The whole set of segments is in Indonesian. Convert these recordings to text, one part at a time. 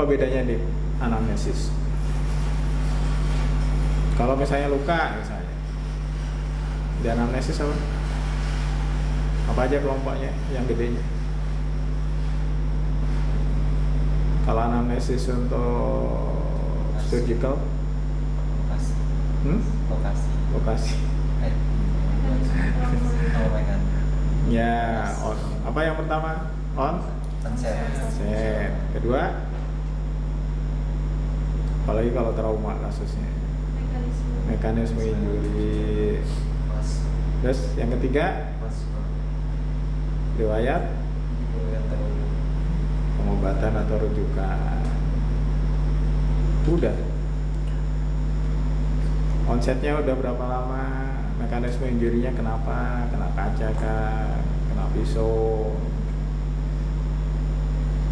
Apa bedanya di anamnesis? Kalau misalnya luka misalnya, di anamnesis apa? Apa aja kelompoknya yang gedenya? Kalau anamnesis untuk surgical, Lokasi. Lokasi. Ya, on. Apa yang pertama? Onset. Kedua, apalagi kalau trauma kasusnya, mekanisme injury. Terus yang ketiga, riwayat pengobatan atau rujukan. Udah. Onsetnya udah berapa lama, mekanisme injury-nya kenapa, kena kaca kah, kena pisau.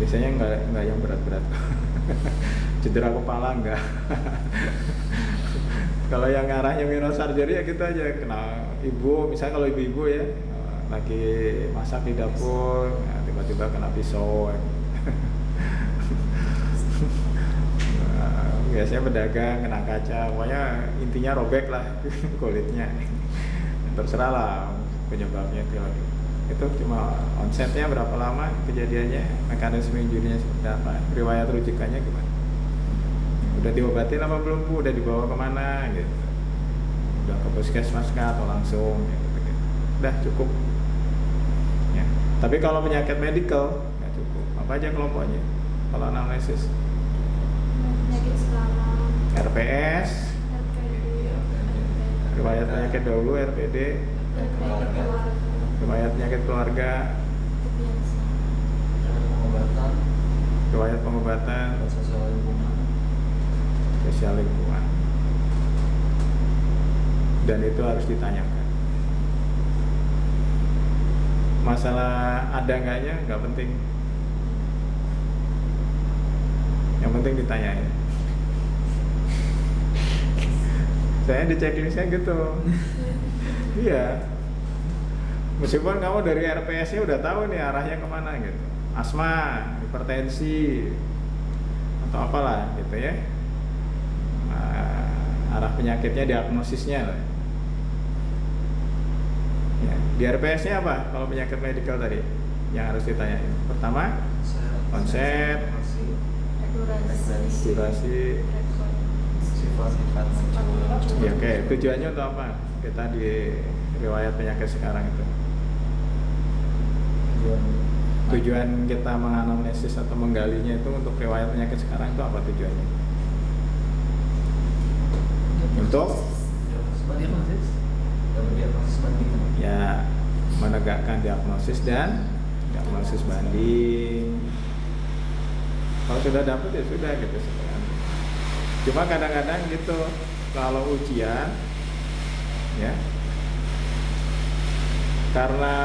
Biasanya nggak yang berat-berat. Cedera kepala enggak. Kalau yang arahnya neurosurgery ya gitu aja, kena ibu, misalnya kalau ibu-ibu ya lagi masak di dapur, ya, tiba-tiba kena pisau. Biasanya pedagang kena kaca, pokoknya intinya robek lah kulitnya. Terserah lah penyebabnya itu lagi. Itu cuma onsetnya berapa lama kejadiannya, mekanisme injury-nya seperti apa, riwayat rujukannya gimana, udah diobatin apa belum bu, udah dibawa kemana gitu, udah ke puskesmas kah atau langsung gitu. Udah cukup ya. Tapi kalau penyakit medical nggak cukup. Apa aja kelompoknya kalau anamnesis? Penyakit selama RPS, riwayat penyakit dahulu, RPD, riwayat penyakit keluarga, riwayat pengobatan, sosial lingkungan, dan itu harus ditanyakan. Masalah ada enggaknya nggak penting, yang penting ditanyain. Saya di checklistnya gitu. Iya. Meskipun kamu dari RPS-nya udah tahu nih arahnya kemana gitu, asma, hipertensi, atau apalah gitu ya, arah penyakitnya, diagnosisnya lah. Ya, di RPS-nya apa kalau penyakit medical tadi yang harus ditanyain? Pertama, konsep, durasi, ya oke. Tujuannya untuk apa kita di riwayat penyakit sekarang itu? Tujuan kita menganamnesis atau menggalinya itu untuk riwayat penyakit sekarang itu apa tujuannya? Untuk ya menegakkan diagnosis dan diagnosis banding. Kalau sudah dapat ya sudah gitu sekarang. Cuma kadang-kadang gitu kalau ujian ya, karena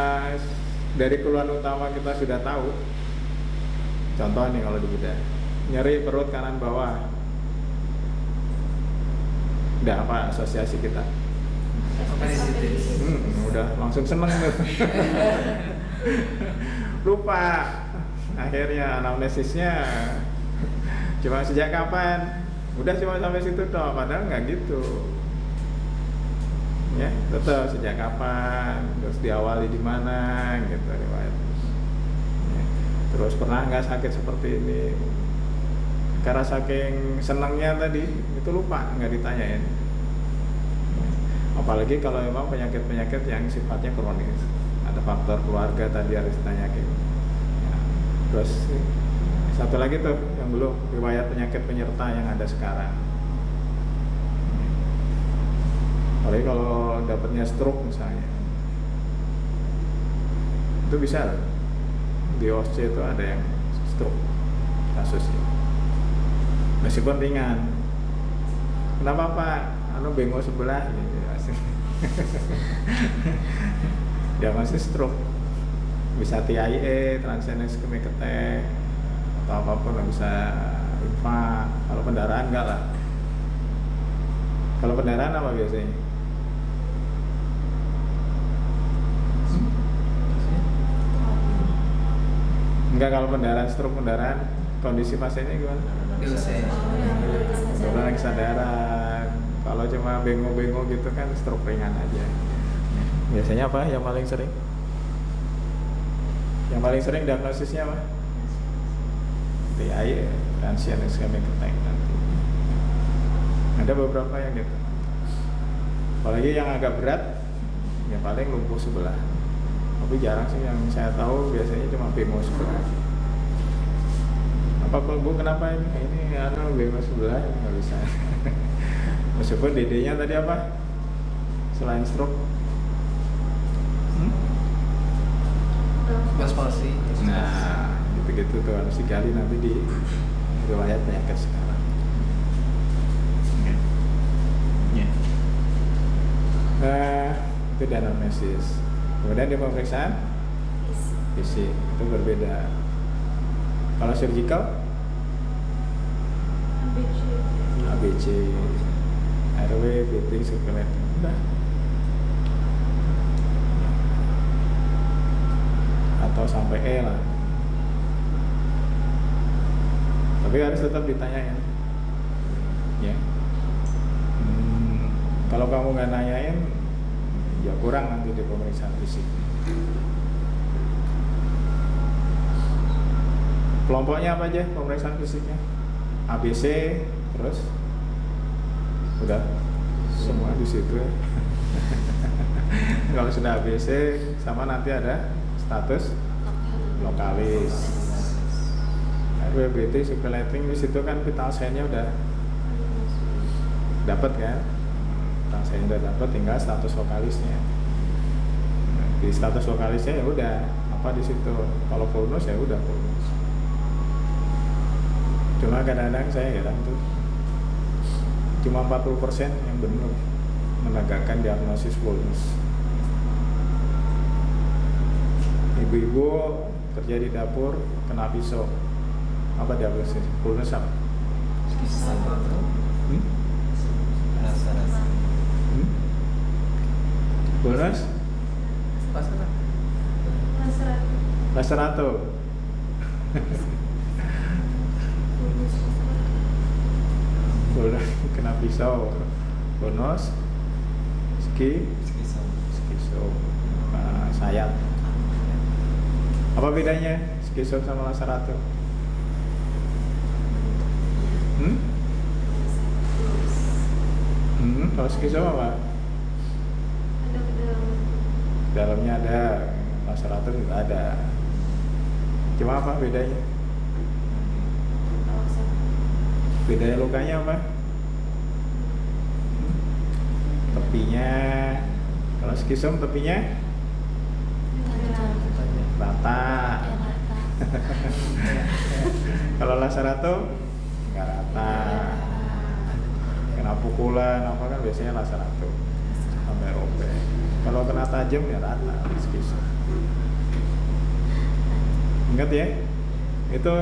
dari keluhan utama kita sudah tahu. Contoh nih kalau di bedah, nyeri perut kanan bawah, udah apa asosiasi kita? Udah langsung seneng tuh. Lupa akhirnya anamnesisnya cuma sejak kapan, udah cuma sampai situ toh, padahal nggak gitu ya. Tetap sejak kapan, terus diawali di mana gitu riwayat ya. Terus pernah nggak sakit seperti ini, karena saking senangnya tadi itu lupa, nggak ditanyain. Apalagi kalau memang penyakit-penyakit yang sifatnya kronis, ada faktor keluarga tadi harus ditanyain ya. Terus satu lagi tuh yang belum, riwayat penyakit penyerta yang ada sekarang. Apalagi kalau dapatnya stroke misalnya, itu bisa di OSC itu ada yang stroke kasusnya, meskipun ringan. Kenapa Pak? Bengok sebelah gitu. Dia masih stroke, bisa TIA, transient ischemic attack, atau apapun, bisa infark. Kalau pendarahan enggak lah. Kalau pendarahan apa biasanya? Enggak, kalau pendarahan, stroke pendarahan kondisi pasiennya gimana? Penurunan kesadaran. Kalau cuma bengong-bengong gitu kan stroke ringan aja. Biasanya apa yang paling sering? Yang paling sering diagnosisnya apa? TIA, transient ischemic attack nanti. Ada beberapa yang gitu. Apalagi yang agak berat, ya paling lumpuh sebelah. Tapi jarang sih yang saya tahu, biasanya cuma bemo sebelah. Apa Bu, kenapa ini? Ini bemo sebelah nggak bisa. Meskipun DD-nya tadi apa? Selain stroke? Spasi. Nah, gitu-gitu tuh harus digali nanti di riwayat penyakit sekarang. Itu anamnesis. Kemudian di pemeriksaan fisik itu berbeda. Kalau surgical ABC, RW, breathing, circulation, udah. Atau sampai E lah. Tapi harus tetap ditanyain. Ya. Kalau kamu nggak nanyain, ya kurang nanti di pemeriksaan fisik. Kelompoknya apa aja pemeriksaan fisiknya? ABC, terus udah semua di situ ya. Kalau sudah ABC, sama nanti ada status lokalis. RWBT circulating di situ kan vital sign-nya udah dapat kan? Vital sign udah dapat, tinggal status lokalisnya. Nah, di status lokalisnya ya udah apa di situ. Kalau vulnus ya udah vulnus. Cuma kadang-kadang saya heran tuh, cuma 40% yang benar menegakkan diagnosis vulnus. Ibu-ibu kerja di dapur kena pisau, apa diagnosis vulnus apa? Vulnus? Laserato. Vulnus kena pisau. Vulnus, skiso, sayat. Apa bedanya skiso sama laserato? Kalau skiso apa? Dalamnya ada, laserato juga ada. Cuma apa bedanya? Bedanya lukanya apa? Tepinya. Kalau skisom tepinya rata. Kalau laserato nggak rata. Kena pukulan apa kan biasanya laserato sampai robek. Kalau kena tajam ya rata skisom. Ingat ya, itu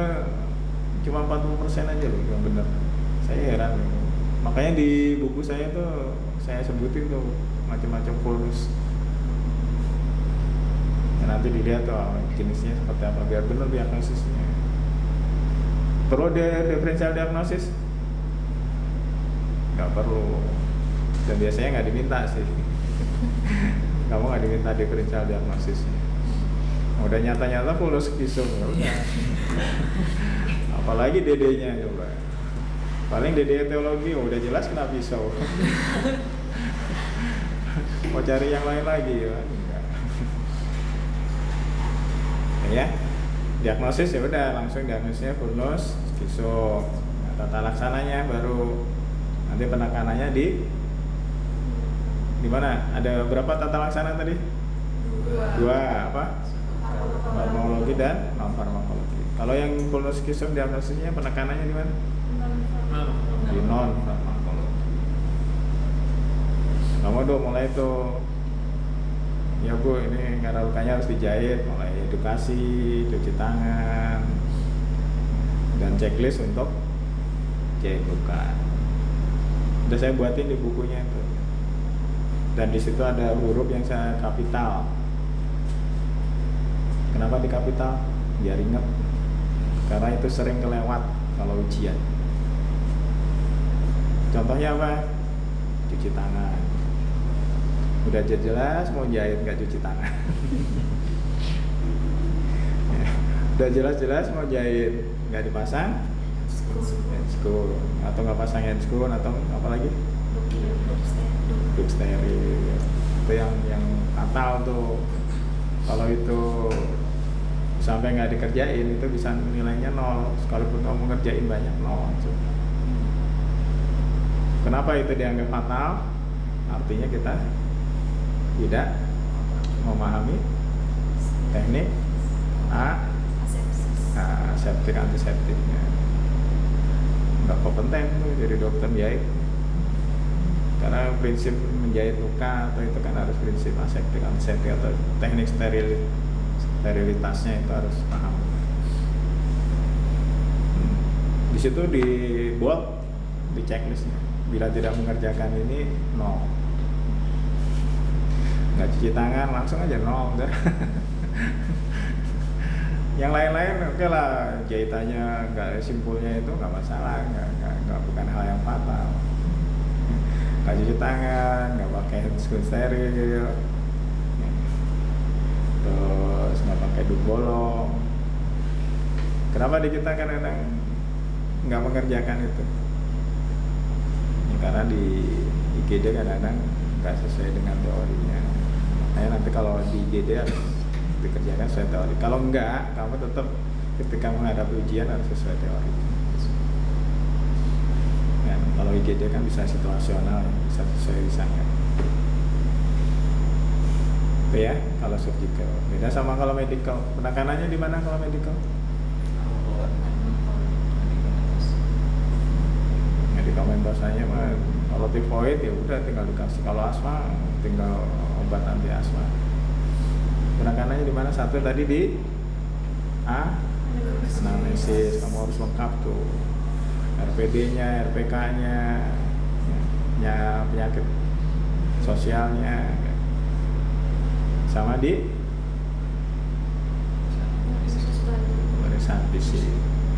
cuma 40% aja loh yang benar. Saya heran. Makanya di buku saya tuh saya sebutin tuh macam-macam vulnus. Ya, nanti dilihat tuh jenisnya seperti apa biar benar diagnosisnya. Perlu diferensial diagnosis? Nggak perlu. Dan biasanya nggak diminta sih. Kamu nggak diminta diferensial diagnosisnya. Udah nyata-nyata vulnus skisom ya udah. Apalagi DD-nya coba. Paling DD teologi udah jelas kena pisau. Mau cari yang lain lagi ya? Enggak. Ya, diagnosis ya udah langsung diagnosisnya vulnus skisom. Nah, tata laksananya baru nanti penekanannya di mana? Ada berapa tata laksana tadi? Dua apa? Farmakologi dan non farmakologi. Kalau yang vulnus skisom diagnosisnya penekanannya di mana? Di non farmakologi. Kamu tuh mulai tuh, ya Bu, ini karena lukanya harus dijahit, mulai edukasi, cuci tangan, dan checklist untuk jahit luka. Udah saya buatin di bukunya itu. Dan di situ ada huruf yang saya kapital. Kenapa di kapital? Biar ingat. karena itu sering kelewat kalau ujian. Contohnya apa? Cuci tangan. Udah jelas mau jahit nggak cuci tangan. Ya, udah jelas-jelas mau jahit nggak dipasang handscoon, atau nggak pasang handscoon, atau apa lagi? Duk steril. Itu yang fatal tuh. Kalau itu sampai nggak dikerjain, itu bisa nilainya 0. Sekalipun kamu ngerjain banyak, 0. Kenapa itu dianggap fatal? Artinya kita tidak memahami teknik aseptik antiseptiknya. Nggak kompeten tuh jadi dokter jahit. Karena prinsip menjahit luka atau itu kan harus prinsip aseptik antiseptik atau teknik sterilitasnya itu harus paham. Di situ di bold di checklistnya. Bila tidak mengerjakan ini 0. Nggak cuci tangan langsung aja 0. Yang lain-lain oke lah, jahitannya nggak simpulnya itu nggak masalah, nggak bukan hal yang fatal. Nggak cuci tangan, nggak pakai handscoon steril, terus nggak pakai duk bolong. Kenapa di kita kadang-kadang nggak mengerjakan itu? Karena di IGD kadang-kadang nggak sesuai dengan teorinya. Nah, nanti kalau di IGD harus dikerjakan sesuai teori. Kalau enggak, kamu tetap ketika menghadapi ujian harus sesuai teori. Nah, kalau IGD kan bisa situasional, bisa sesuai misalnya. Itu ya, kalau surgical. Beda sama kalau medical. Penekanannya di mana kalau medical? Medikamentosannya mah kalau tifoid ya udah tinggal dikasih, kalau asma tinggal obat anti asma. Penekanannya di mana? Satu tadi di analisis, kamu harus lengkap tuh RPD-nya, RPK-nya, ya, penyakit sosialnya, sama di pemeriksaan fisik.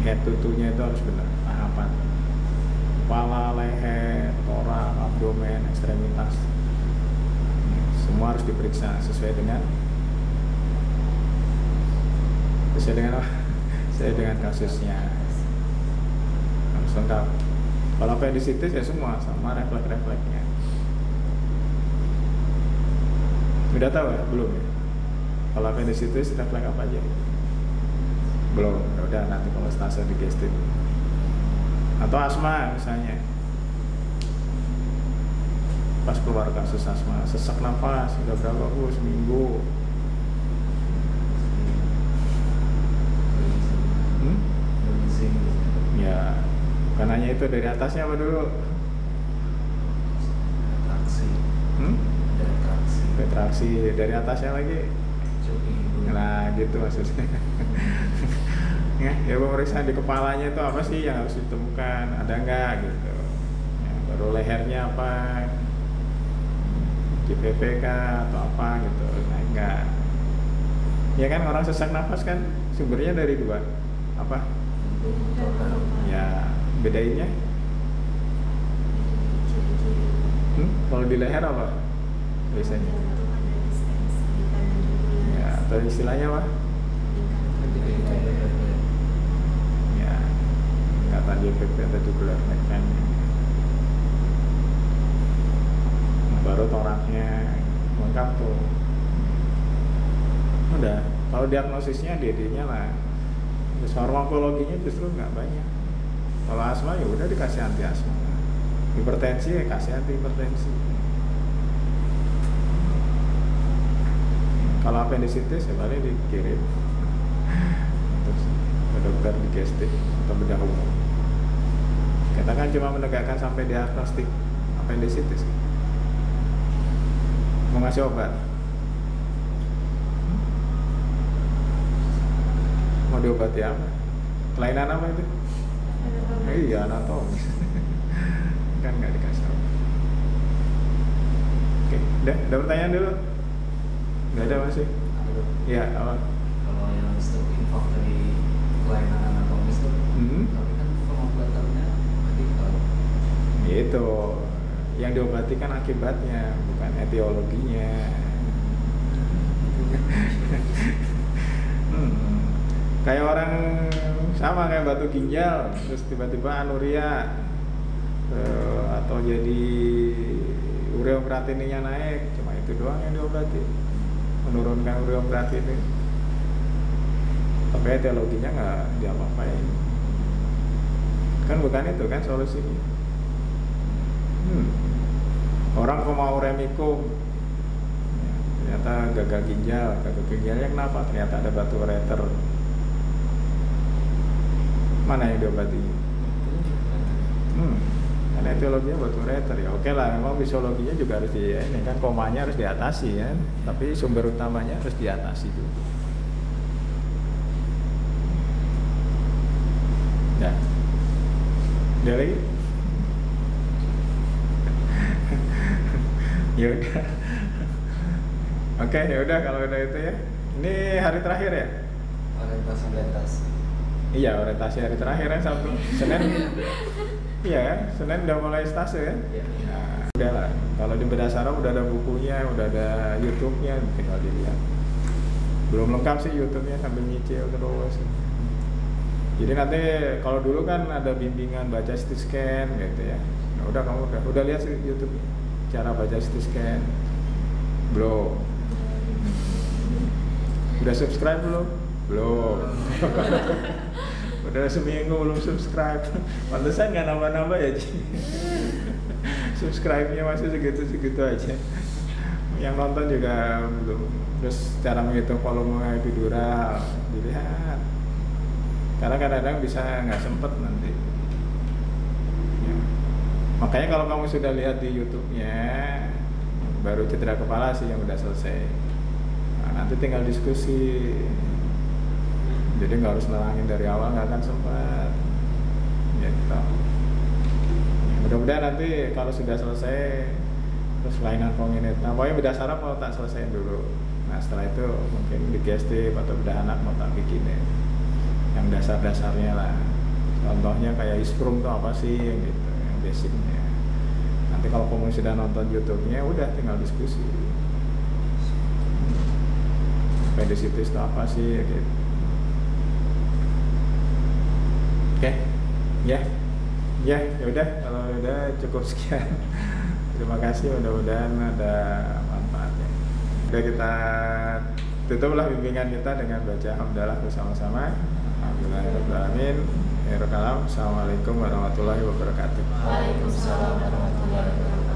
Head to toe-nya itu harus benar, tahapan kepala, leher, torak, abdomen, ekstremitas, semua harus diperiksa sesuai dengan kasusnya, harus lengkap. Kalau appendicitis ya semua sama refleks-refleksnya. Udah tahu ya? Belum ya? Kalau appendicitis refleks apa aja? Belum. Udah nanti kalau stase digestit. Atau asma misalnya, pas keluar kasus asma, sesak nafas udah berapa seminggu. Ya, bukan hanya itu, dari atasnya apa dulu? Retraksi, dari atasnya lagi. Nah, gitu maksudnya. Ya pemeriksaan di kepalanya itu apa sih yang harus ditemukan, ada nggak gitu ya, baru lehernya apa, JPPK atau apa gitu, nah enggak ya kan. Orang sesak nafas kan sumbernya dari dua apa ya, bedainnya kalau di leher apa biasanya ya, atau istilahnya apa ya, kata JPP atau jugular neck vein. Baru toraknya lengkap tuh, udah. Kalau diagnosisnya DD-nya lah, terus farmakologinya justru nggak banyak. Kalau asma ya udah dikasih anti asma, hipertensi ya kasih anti hipertensi. Kalau appendicitis ya paling dikirim terus ke dokter digestik atau bedah umum. Kita kan cuma menegakkan sampai diagnostik appendicitis. Mau ngasih obat, mau diobati apa? Kelainan apa itu? Iya, anatomi. Kan nggak dikasih obat. Oke, udah pertanyaan dulu? Nggak ada masih? Iya, apa? Kalau yang stroke infarct tadi kelainan anatomis tuh, tapi kan pengobatannya medikal. Itu yang diobati kan akibatnya, bukan etiologinya. Kayak orang sama kayak batu ginjal, terus tiba-tiba anuria, atau jadi ureum kreatininya naik, cuma itu doang yang diobati, menurunkan ureum kreatinin. Tapi etiologinya nggak diapa-apain. Kan bukan itu kan solusinya. Orang koma uremicum, ternyata gagal ginjalnya kenapa? Ternyata ada batu ureter. Mana yang diobati? Kan etiologinya batu ureter ya. Oke lah, memang fisiologinya juga harus ini kan, komanya harus diatasi kan. Tapi sumber utamanya harus diatasi dulu. Ya, dia lagi. Ya udah. Oke, ya udah kalau udah itu ya. Ini hari terakhir ya? Orientasi. Iya, orientasi hari terakhir ya, Sabtu. Senin. Iya, Senin udah mulai stase ya. Nah, udah lah. Kalau di Bedah Saraf udah ada bukunya, udah ada YouTube-nya, tinggal dilihat. Belum lengkap sih YouTube-nya, sambil nyicil terus. Jadi nanti kalau dulu kan ada bimbingan baca CT scan gitu ya. Nah, udah kamu udah lihat sih YouTube-nya cara baca CT scan. Belum. Udah subscribe belum? Belum. Udah seminggu belum subscribe. Pantesan nggak nambah-nambah ya, Ci. Subscribe-nya masih segitu-segitu aja. Yang nonton juga belum. Terus cara menghitung volume epidural dilihat. Karena kadang-kadang bisa nggak sempet nanti. Ya. Makanya kalau kamu sudah lihat di YouTube-nya, baru cedera kepala sih yang udah selesai. Nah, nanti tinggal diskusi. Jadi nggak harus nerangin dari awal, nggak akan sempat. Gitu. Mudah-mudahan nanti kalau sudah selesai, terus kelainan kongenit. Nah, pokoknya bedah saraf mau tak selesaiin dulu. Nah, setelah itu mungkin digestif atau bedah anak mau tak bikinin. Yang dasar-dasarnya lah. Contohnya kayak isprum tuh apa sih, gitu, yang basicnya. Nanti kalau kamu sudah nonton YouTube-nya, udah tinggal diskusi. Appendicitis itu apa sih, gitu. Oke, ya udah, kalau udah cukup sekian. Terima kasih, mudah-mudahan ada manfaatnya. Udah, kita tutuplah bimbingan kita dengan baca hamdalah bersama-sama. Alhamdulillahirrahmanirrahim. Assalamualaikum warahmatullahi wabarakatuh. Waalaikumsalam warahmatullahi wabarakatuh.